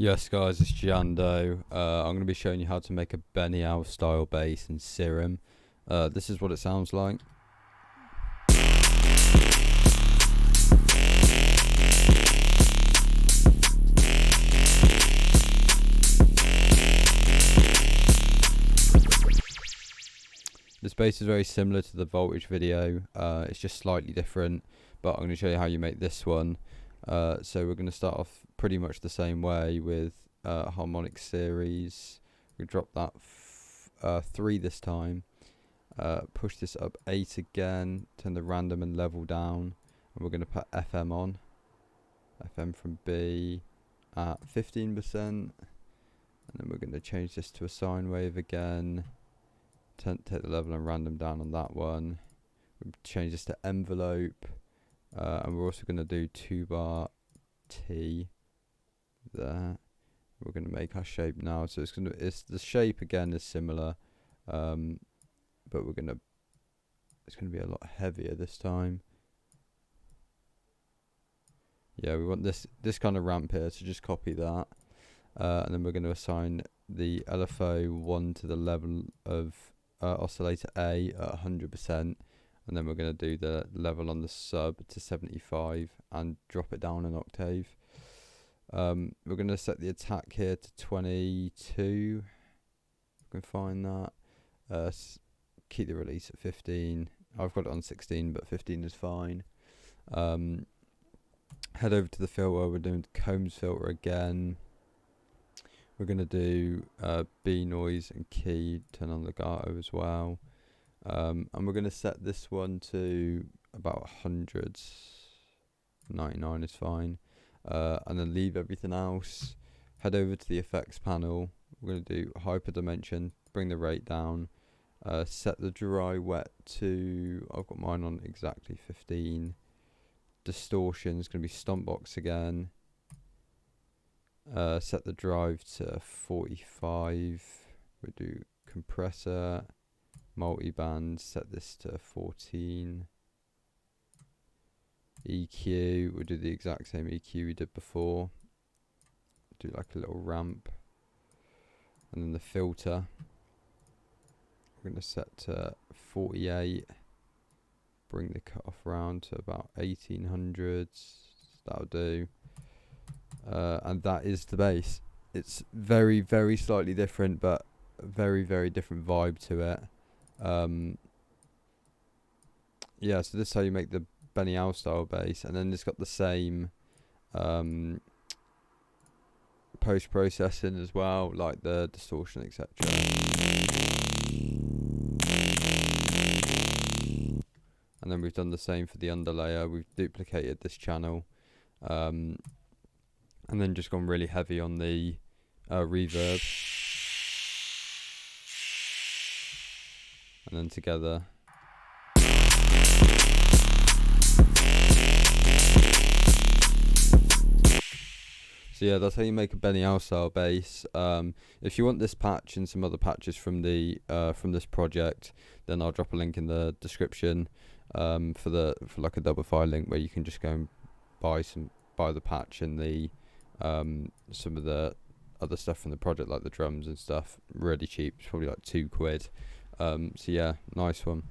Yes guys, it's Jando. I'm going to be showing you how to make a bennyl style bass in Serum. This is what it sounds like. This bass is very similar to the voltage video, it's just slightly different, but I'm going to show you how you make this one. So we're going to start off pretty much the same way with harmonic series. We drop that 3 this time, push this up 8 again, turn the random and level down, and we're going to put FM on, FM from B at 15%, and then we're going to change this to a sine wave again, take the level and random down on that one, we'll change this to envelope, and we're also going to do 2-bar T there. We're going to make our shape now, so it's the shape again is similar, but it's going to be a lot heavier this time. Yeah, we want this kind of ramp here, so just copy that, and then we're going to assign the LFO 1 to the level of oscillator A at 100%, and then we're going to do the level on the sub to 75 and drop it down an octave. We're going to set the attack here to 22, if we can find that. Keep the release at 15. I've got it on 16, but 15 is fine. Head over to the filter, we're doing Combs filter again. We're going to do B noise and key, turn on legato as well. And we're going to set this one to about 100, 99 is fine. And then leave everything else. Head over to the effects panel. We're going to do hyper dimension, bring the rate down, set the dry wet to, I've got mine on exactly 15. Distortion is going to be stompbox again. Set the drive to 45. We'll do compressor, multiband, set this to 14. EQ, we'll do the exact same EQ we did before. Do like a little ramp. And then the filter, we're going to set to 48. Bring the cutoff round to about 1800s. That'll do. And that is the bass. It's very, very slightly different, but a very, very different vibe to it. Yeah, so this is how you make the bennyl style bass, and then it's got the same post processing as well, like the distortion, etc. And then we've done the same for the underlayer. We've duplicated this channel, and then just gone really heavy on the reverb, and then together. So yeah, that's how you make a bennyl style bass. If you want this patch and some other patches from the from this project, then I'll drop a link in the description for like a Dubify link where you can just go and buy the patch and the some of the other stuff from the project, like the drums and stuff, really cheap. It's probably like £2. So yeah, nice one.